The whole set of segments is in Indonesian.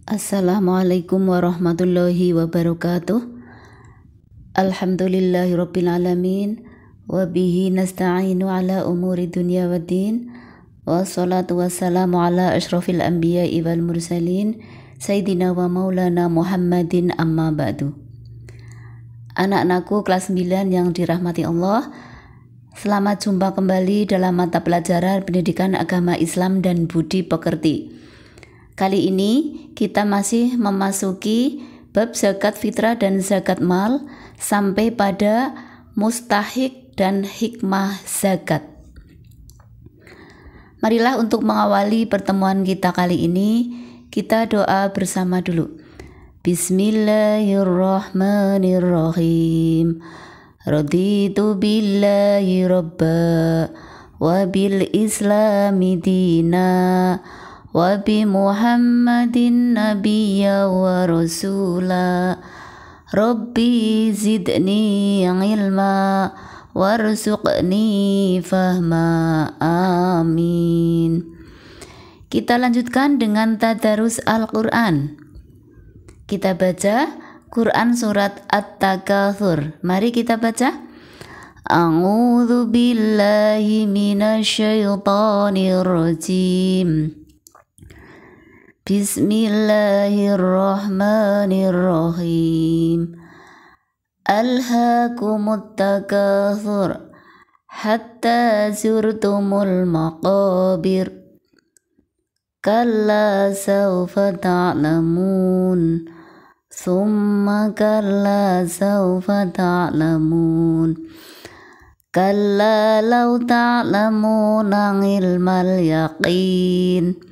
Assalamualaikum warahmatullahi wabarakatuh. Alhamdulillahirabbil alamin wa bihi nasta'inu ala umuri dunya waddin. Wassalatu wassalamu ala asyrafil anbiya'i wal mursalin sayyidina wa maulana Muhammadin amma ba'du. Anak-anakku kelas 9 yang dirahmati Allah, selamat jumpa kembali dalam mata pelajaran Pendidikan Agama Islam dan Budi Pekerti. Kali ini kita masih memasuki bab zakat fitrah dan zakat mal sampai pada mustahik dan hikmah zakat. Marilah untuk mengawali pertemuan kita kali ini, kita doa bersama dulu. Bismillahirrahmanirrahim. Raditu billahi rabba wa bil islami dina wa bi Muhammadin nabiyya wa rasula. Rabbi zidni ilma warzuqni fahma. Amin. Kita lanjutkan dengan tadarus Al-Quran. Kita baca Quran surat At-Takatsur. Mari kita baca. A'udzu billahi minasyaitonir rajim. Bismillahirrahmanirrahim. Alhaakumut takatsur hatta zurtumul maqabir. Kalla sawfa ta'lamun. Summa kalla sawfa ta'lamun. Kalla law ta'lamuna ilmal yaqin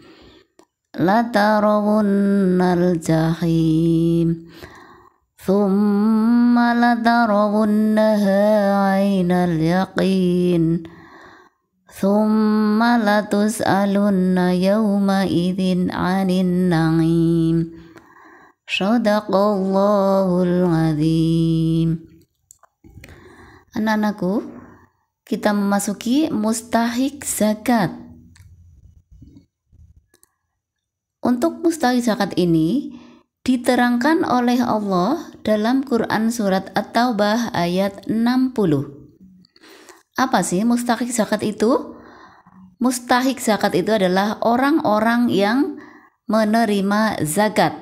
latarawunnal jahim thumma latarawunnaha aynal yaqin thumma latus'alunna yawma idzin 'anin na'im. Shadaqallahul azim. Anak-anakku, kita memasuki mustahik zakat. Untuk mustahik zakat ini diterangkan oleh Allah dalam Quran surat At-Taubah ayat 60. Apa sih mustahik zakat itu? Mustahik zakat itu adalah orang-orang yang menerima zakat.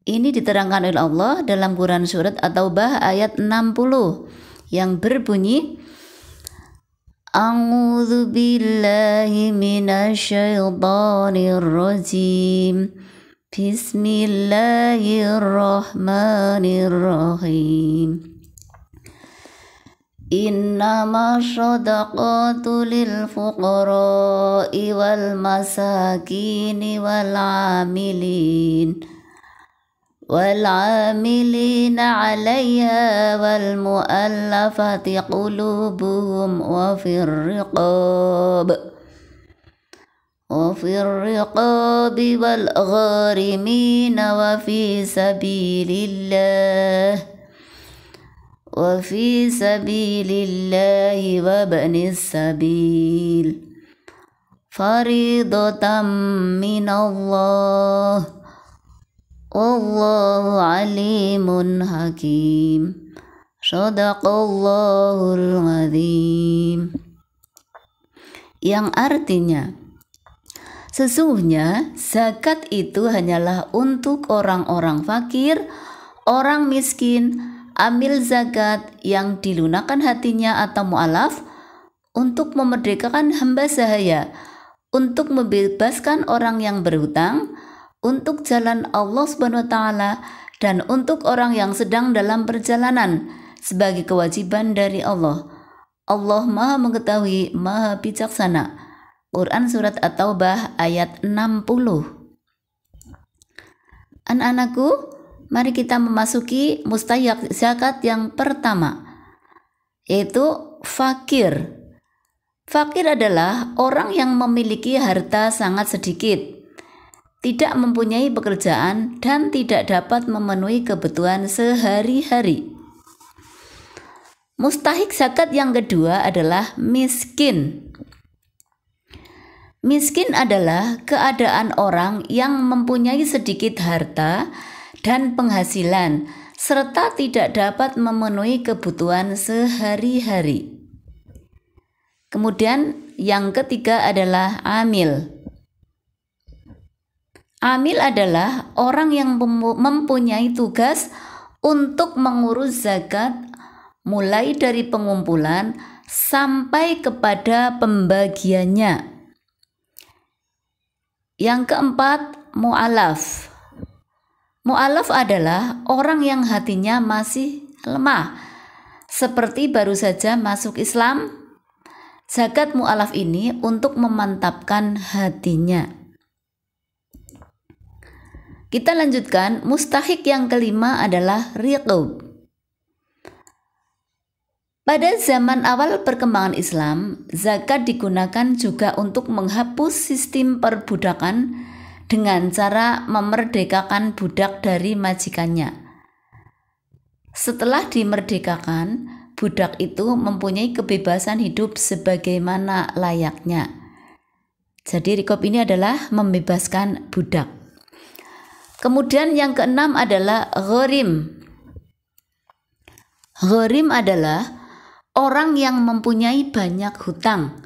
Ini diterangkan oleh Allah dalam Quran surat At-Taubah ayat 60 yang berbunyi, A'udzu billahi minasyaitonir rajim. Bismillahirrahmanirrahim. Innama shadaqatu lil fuqara'i wal masakini wal 'amilin 'alayha wal mu'allafati qulubuhum wa fir riqabi wal gharimin wa fi sabilillahi wa ibnis sabil faridatan minallah. Wallahu alimun hakim. Shadaqallahul azim. Yang artinya, sesungguhnya zakat itu hanyalah untuk orang-orang fakir, orang miskin, amil zakat yang dilunakkan hatinya atau mu'alaf, untuk memerdekakan hamba sahaya, untuk membebaskan orang yang berhutang, untuk jalan Allah Subhanahu wa Ta'ala, dan untuk orang yang sedang dalam perjalanan sebagai kewajiban dari Allah. Allah Maha Mengetahui, Maha Bijaksana. Quran surat At-Taubah ayat 60. Anak-anakku, mari kita memasuki mustahik zakat yang pertama, yaitu fakir. Fakir adalah orang yang memiliki harta sangat sedikit, tidak mempunyai pekerjaan, dan tidak dapat memenuhi kebutuhan sehari-hari. Mustahik zakat yang kedua adalah miskin. Miskin adalah keadaan orang yang mempunyai sedikit harta dan penghasilan serta tidak dapat memenuhi kebutuhan sehari-hari. Kemudian yang ketiga adalah amil. Amil adalah orang yang mempunyai tugas untuk mengurus zakat mulai dari pengumpulan sampai kepada pembagiannya. Yang keempat, mu'alaf. Mu'alaf adalah orang yang hatinya masih lemah, seperti baru saja masuk Islam. Zakat mu'alaf ini untuk memantapkan hatinya. Kita lanjutkan, mustahik yang kelima adalah riqab. Pada zaman awal perkembangan Islam, zakat digunakan juga untuk menghapus sistem perbudakan dengan cara memerdekakan budak dari majikannya. Setelah dimerdekakan, budak itu mempunyai kebebasan hidup sebagaimana layaknya. Jadi riqab ini adalah membebaskan budak. Kemudian yang keenam adalah gharim. Gharim adalah orang yang mempunyai banyak hutang.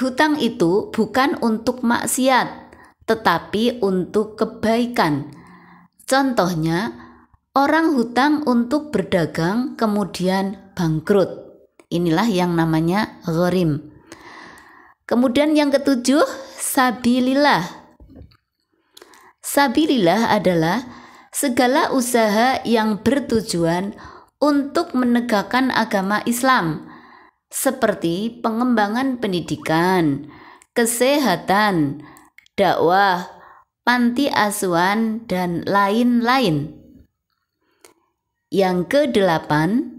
Hutang itu bukan untuk maksiat, tetapi untuk kebaikan. Contohnya, orang hutang untuk berdagang kemudian bangkrut. Inilah yang namanya gharim. Kemudian yang ketujuh, sabilillah. Sabilillah adalah segala usaha yang bertujuan untuk menegakkan agama Islam, seperti pengembangan pendidikan, kesehatan, dakwah, panti asuhan, dan lain-lain. Yang kedelapan,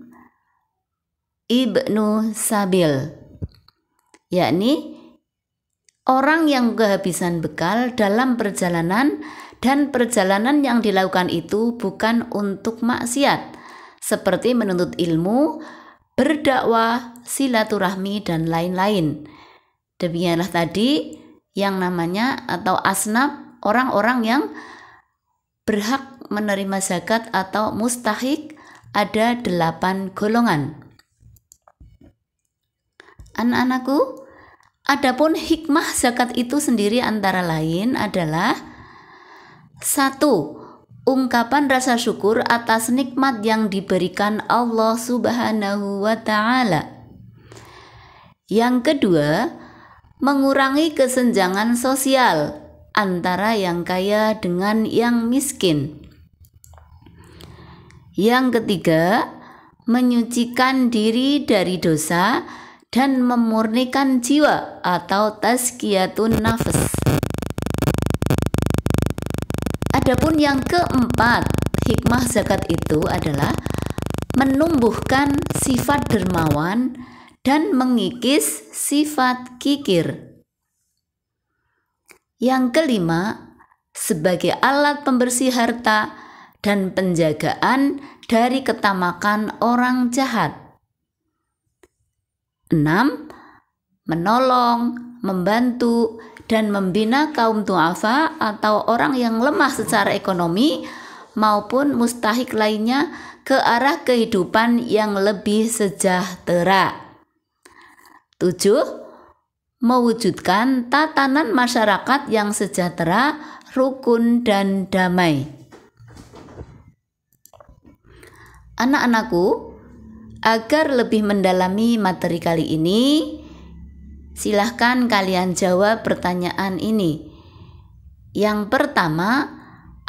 ibnu sabil, yakni orang yang kehabisan bekal dalam perjalanan dan perjalanan yang dilakukan itu bukan untuk maksiat, seperti menuntut ilmu, berdakwah, silaturahmi, dan lain-lain. Demikianlah tadi yang namanya atau asnaf orang-orang yang berhak menerima zakat atau mustahik, ada 8 golongan. Anak-anakku, adapun hikmah zakat itu sendiri antara lain adalah 1. Ungkapan rasa syukur atas nikmat yang diberikan Allah Subhanahu wa Ta'ala. Yang kedua, mengurangi kesenjangan sosial antara yang kaya dengan yang miskin. Yang ketiga, menyucikan diri dari dosa dan memurnikan jiwa atau tazkiyatun nafs. Adapun yang keempat, hikmah zakat itu adalah menumbuhkan sifat dermawan dan mengikis sifat kikir. Yang kelima, sebagai alat pembersih harta dan penjagaan dari ketamakan orang jahat. 6. Menolong, membantu, dan membina kaum du'afa atau orang yang lemah secara ekonomi maupun mustahik lainnya ke arah kehidupan yang lebih sejahtera. 7. Mewujudkan tatanan masyarakat yang sejahtera, rukun, dan damai. Anak-anakku, agar lebih mendalami materi kali ini, silahkan kalian jawab pertanyaan ini. Yang pertama,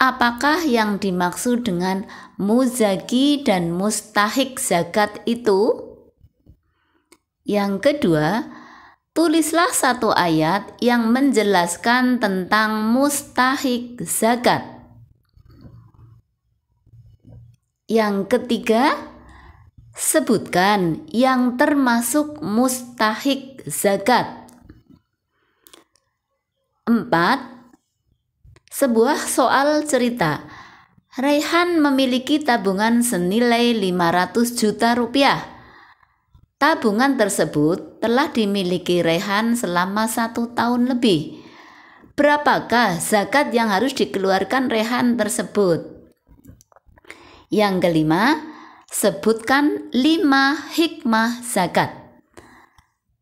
apakah yang dimaksud dengan muzaki dan mustahik zakat itu? Yang kedua, tulislah satu ayat yang menjelaskan tentang mustahik zakat. Yang ketiga, sebutkan yang termasuk mustahik zakat. 4. Sebuah soal cerita. Raihan memiliki tabungan senilai 500 juta rupiah. Tabungan tersebut telah dimiliki Rehan selama 1 tahun lebih. Berapakah zakat yang harus dikeluarkan Rehan tersebut? Yang kelima, sebutkan 5 hikmah zakat.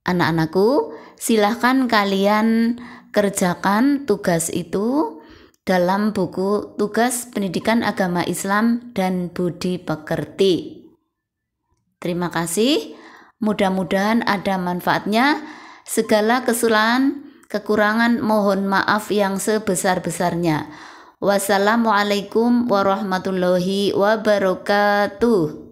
Anak-anakku, silahkan kalian kerjakan tugas itu dalam buku Tugas Pendidikan Agama Islam dan Budi Pekerti. Terima kasih. Mudah-mudahan ada manfaatnya. Segala kesalahan, kekurangan mohon maaf yang sebesar-besarnya. Wassalamualaikum warahmatullahi wabarakatuh.